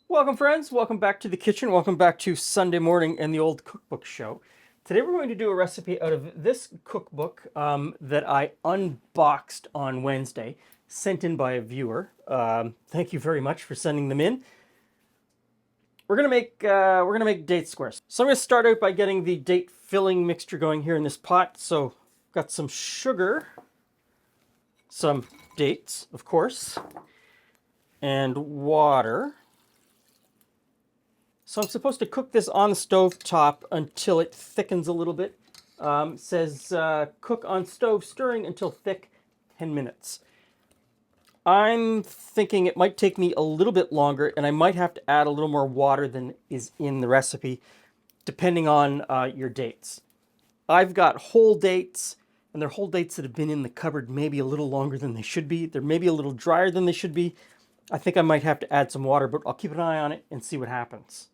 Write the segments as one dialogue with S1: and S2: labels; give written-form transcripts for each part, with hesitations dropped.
S1: Welcome, friends. Welcome back to the kitchen. Welcome back to Sunday morning and the Old Cookbook Show. Today we're going to do a recipe out of this cookbook that I unboxed on Wednesday, sent in by a viewer. Thank you very much for sending them in. We're gonna make date squares. So I'm gonna start out by getting the date filling mixture going here in this pot. So got some sugar, some dates, of course, and water. So I'm supposed to cook this on the stove top until it thickens a little bit. It says cook on stove, stirring until thick, 10 minutes. I'm thinking it might take me a little bit longer, and I might have to add a little more water than is in the recipe, depending on your dates. I've got whole dates, and they're whole dates that have been in the cupboard maybe a little longer than they should be. They're maybe a little drier than they should be. I think I might have to add some water, but I'll keep an eye on it and see what happens.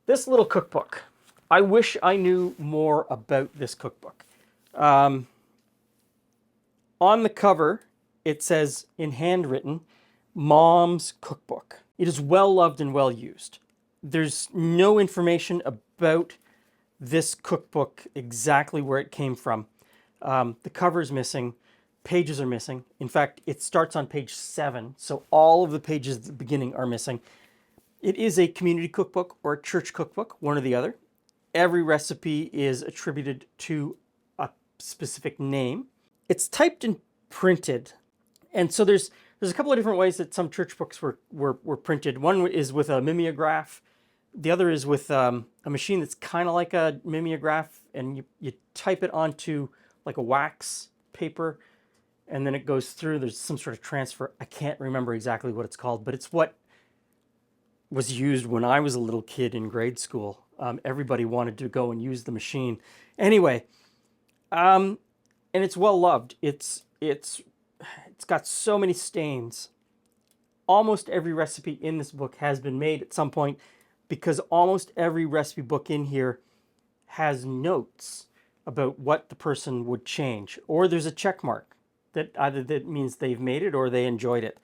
S1: This little cookbook. I wish I knew more about this cookbook. On the cover, it says in handwritten, Mom's Cookbook. It is well loved and well used. There's no information about this cookbook, exactly where it came from. The cover is missing. Pages are missing. In fact, it starts on page 7, so all of the pages at the beginning are missing. It is a community cookbook or a church cookbook, one or the other. Every recipe is attributed to a specific name. It's typed and printed. And so there's a couple of different ways that some church books were printed. One is with a mimeograph. The other is with a machine that's kind of like a mimeograph, and you type it onto like a wax paper, and then it goes through. There's some sort of transfer. I can't remember exactly what it's called, but it's what was used when I was a little kid in grade school. Everybody wanted to go and use the machine. Anyway, and it's well loved. It's got so many stains. Almost every recipe in this book has been made at some point, because almost every recipe book in here has notes about what the person would change, or there's a check mark that either that means they've made it or they enjoyed it.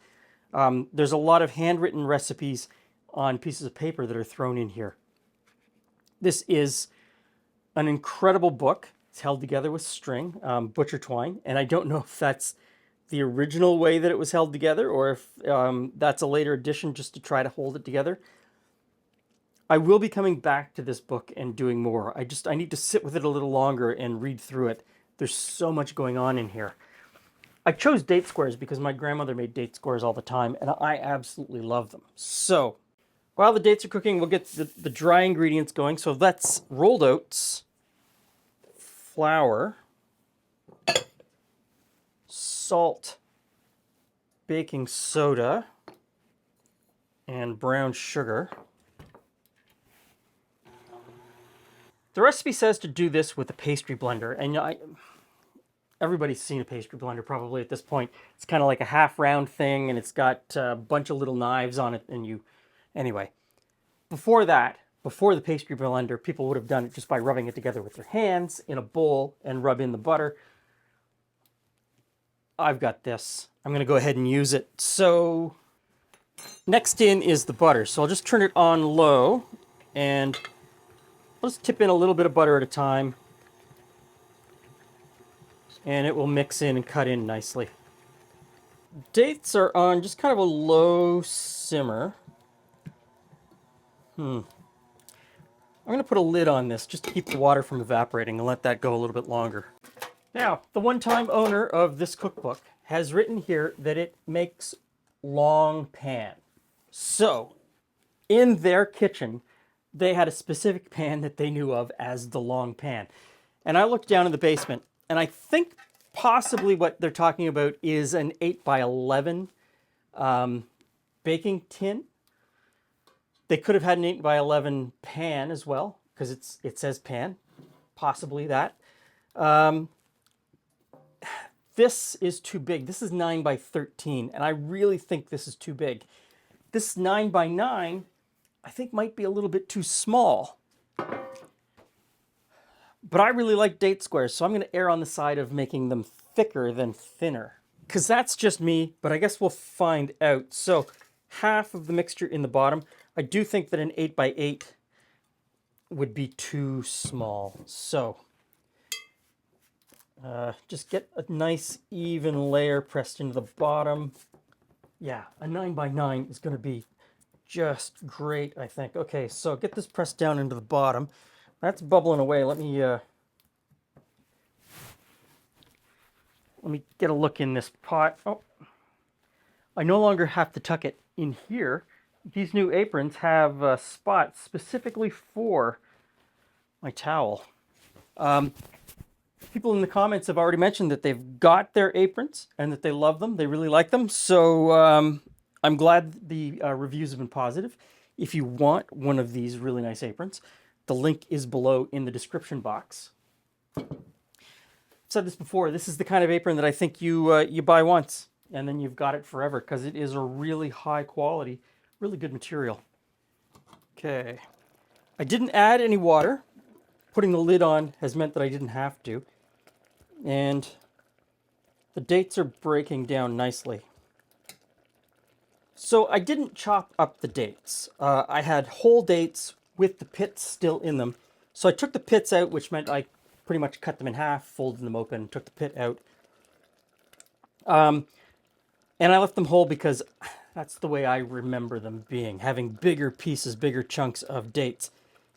S1: There's a lot of handwritten recipes on pieces of paper that are thrown in here. This is an incredible book. It's held together with string, butcher twine, and I don't know if that's the original way that it was held together or if that's a later addition just to try to hold it together. I will be coming back to this book and doing more. I need to sit with it a little longer and read through it. There's so much going on in here. I chose date squares because my grandmother made date squares all the time, and I absolutely love them. So while the dates are cooking, we'll get the dry ingredients going. So that's rolled oats, flour, salt, baking soda, and brown sugar. The recipe says to do this with a pastry blender, and everybody's seen a pastry blender probably at this point. It's kind of like a half round thing, and it's got a bunch of little knives on it, and anyway. Before that, before the pastry blender, people would have done it just by rubbing it together with their hands in a bowl and rub in the butter. I've got this. I'm going to go ahead and use it. So next in is the butter. So I'll just turn it on low, and I'll just tip in a little bit of butter at a time, and it will mix in and cut in nicely. Dates are on just kind of a low simmer. I'm going to put a lid on this just to keep the water from evaporating and let that go a little bit longer. Now, the one-time owner of this cookbook has written here that it makes long pan. So, in their kitchen, they had a specific pan that they knew of as the long pan. And I looked down in the basement, and I think possibly what they're talking about is an 8x11 baking tin. They could have had an 8x11 pan as well, because it says pan, possibly that. This is too big. This is 9x13, and I really think this is too big. This 9x9, I think, might be a little bit too small. But I really like date squares, so I'm going to err on the side of making them thicker than thinner. Because that's just me, but I guess we'll find out. So half of the mixture in the bottom. I do think that an 8x8 would be too small. So just get a nice even layer pressed into the bottom. Yeah, a 9x9 is going to be just great, I think. Okay, so get this pressed down into the bottom. That's bubbling away. Let me get a look in this pot. Oh, I no longer have to tuck it in here. These new aprons have spots specifically for my towel. People in the comments have already mentioned that they've got their aprons and that they love them. They really like them. So I'm glad the reviews have been positive. If you want one of these really nice aprons, the link is below in the description box. I've said this before. This is the kind of apron that I think you buy once and then you've got it forever because it is a really high quality, really good material. Okay. I didn't add any water. Putting the lid on has meant that I didn't have to. And the dates are breaking down nicely. So I didn't chop up the dates. I had whole dates with the pits still in them. So I took the pits out, which meant I pretty much cut them in half, folded them open, took the pit out. And I left them whole because that's the way I remember them being, having bigger pieces, bigger chunks of dates.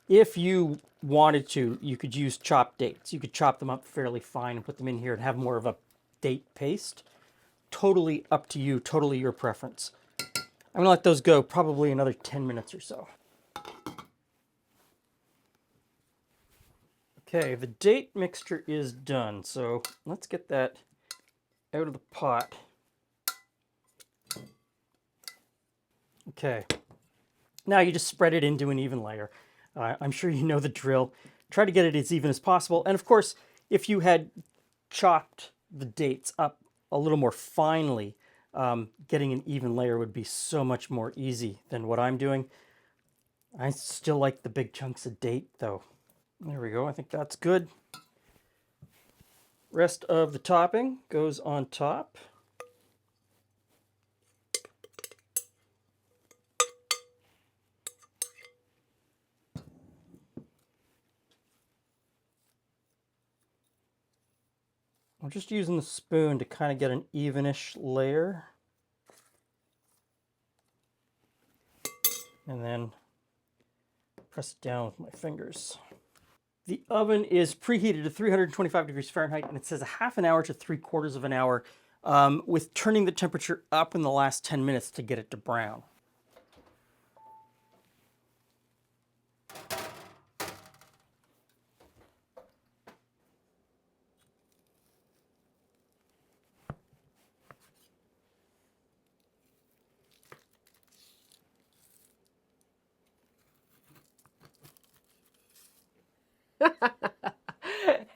S1: If you wanted to, you could use chopped dates. You could chop them up fairly fine and put them in here and have more of a date paste. Totally up to you, totally your preference. I'm gonna let those go probably another 10 minutes or so. Okay, the date mixture is done, so let's get that out of the pot. Okay, now you just spread it into an even layer. I'm sure you know the drill. Try to get it as even as possible. And of course, if you had chopped the dates up a little more finely, getting an even layer would be so much more easy than what I'm doing. I still like the big chunks of date though. There we go, I think that's good. Rest of the topping goes on top. I'm just using the spoon to kind of get an evenish layer. And then press it down with my fingers. The oven is preheated to 325 degrees Fahrenheit, and it says a half an hour to 3/4 of an hour, with turning the temperature up in the last 10 minutes to get it to brown.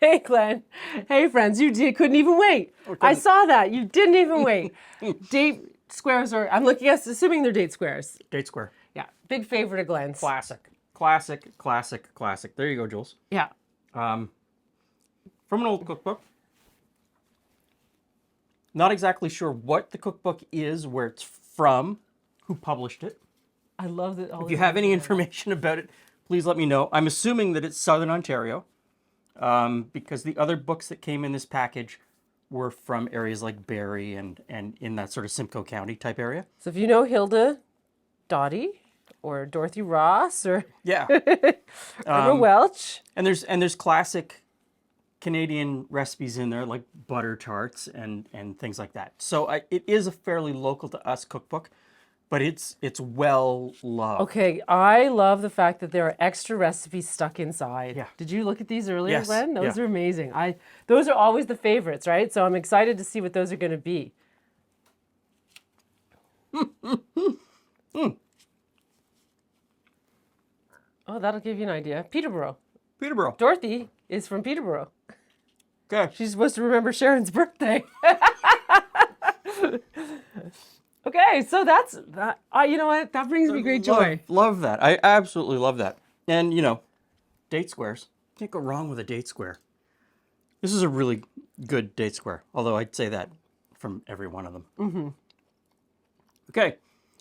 S2: Hey, Glenn. Hey, friends. Couldn't even wait. I saw that. You didn't even wait. Date squares are, I'm looking at, assuming they're date squares.
S1: Date square.
S2: Yeah. Big favorite of Glenn's.
S1: Classic. Classic, classic, classic. There you go, Jules.
S2: Yeah.
S1: From an old cookbook. Not exactly sure what the cookbook is, where it's from, who published it.
S2: I love that.
S1: If you have any information about it, please let me know. I'm assuming that it's Southern Ontario, because the other books that came in this package were from areas like Barrie and in that sort of Simcoe County type area.
S2: So if you know Hilda Dottie or Dorothy Ross or
S1: Yeah,
S2: Irma Welch.
S1: and there's classic Canadian recipes in there like butter tarts and things like that. So it is a fairly local to us cookbook, but it's well loved.
S2: Okay, I love the fact that there are extra recipes stuck inside.
S1: Yeah.
S2: Did you look at these earlier,
S1: Yes.
S2: Glenn? Those
S1: Yeah.
S2: are amazing. Those are always the favorites, right? So I'm excited to see what those are going to be. Oh, that'll give you an idea. Peterborough.
S1: Peterborough.
S2: Dorothy is from Peterborough.
S1: Okay.
S2: She's supposed to remember Sharon's birthday. Okay, so that's that. You know what? That brings me great joy.
S1: Love that. I absolutely love that. And, you know, date squares. Can't go wrong with a date square. This is a really good date square, although I'd say that from every one of them. Mm-hmm. Okay,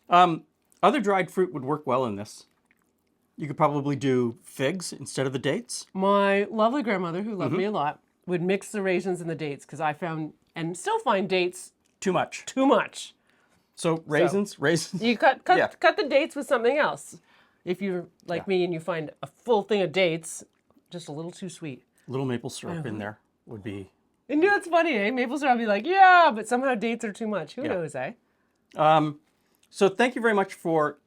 S1: Other dried fruit would work well in this. You could probably do figs instead of the dates.
S2: My lovely grandmother, who loved me a
S1: Mm-hmm.
S2: lot, would mix the raisins and the dates because I found and still find dates
S1: Too much.
S2: too much.
S1: So raisins.
S2: You cut
S1: Yeah.
S2: cut the dates with something else. If you're like me and you find a full thing of dates just a little too sweet.
S1: Little maple syrup in there would be.
S2: And you know, it's funny, eh? Maple syrup, I'd be like, yeah, but somehow dates are too much. Who knows, eh?
S1: So thank you very much for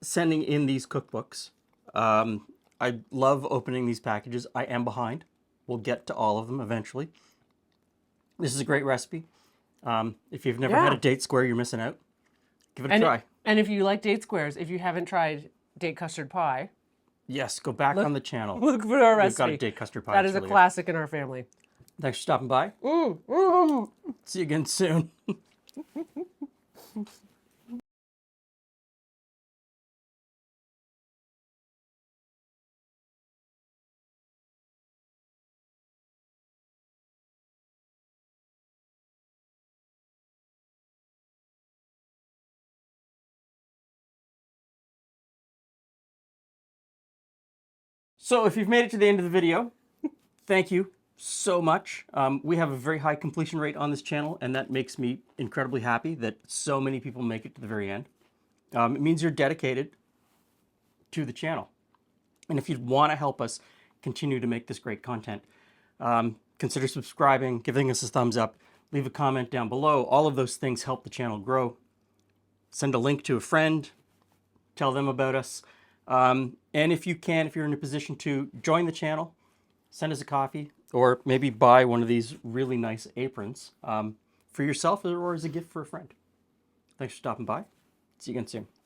S1: sending in these cookbooks. I love opening these packages. I am behind. We'll get to all of them eventually. This is a great recipe. If you've never had a date square, you're missing out. Give it a try.
S2: And if you like date squares, if you haven't tried date custard pie,
S1: Yes, go back on the channel.
S2: look for our
S1: We've
S2: recipe.
S1: got a date custard pie.
S2: That
S1: It's
S2: is a
S1: really
S2: classic in our family.
S1: good. Thanks for stopping by. See you again soon. So if you've made it to the end of the video, thank you so much. We have a very high completion rate on this channel, and that makes me incredibly happy that so many people make it to the very end. It means you're dedicated to the channel. And if you'd want to help us continue to make this great content, consider subscribing, giving us a thumbs up, leave a comment down below. All of those things help the channel grow. Send a link to a friend, tell them about us. And if you can, if you're in a position to join the channel, send us a coffee or maybe buy one of these really nice aprons for yourself or as a gift for a friend. Thanks for stopping by. See you again soon.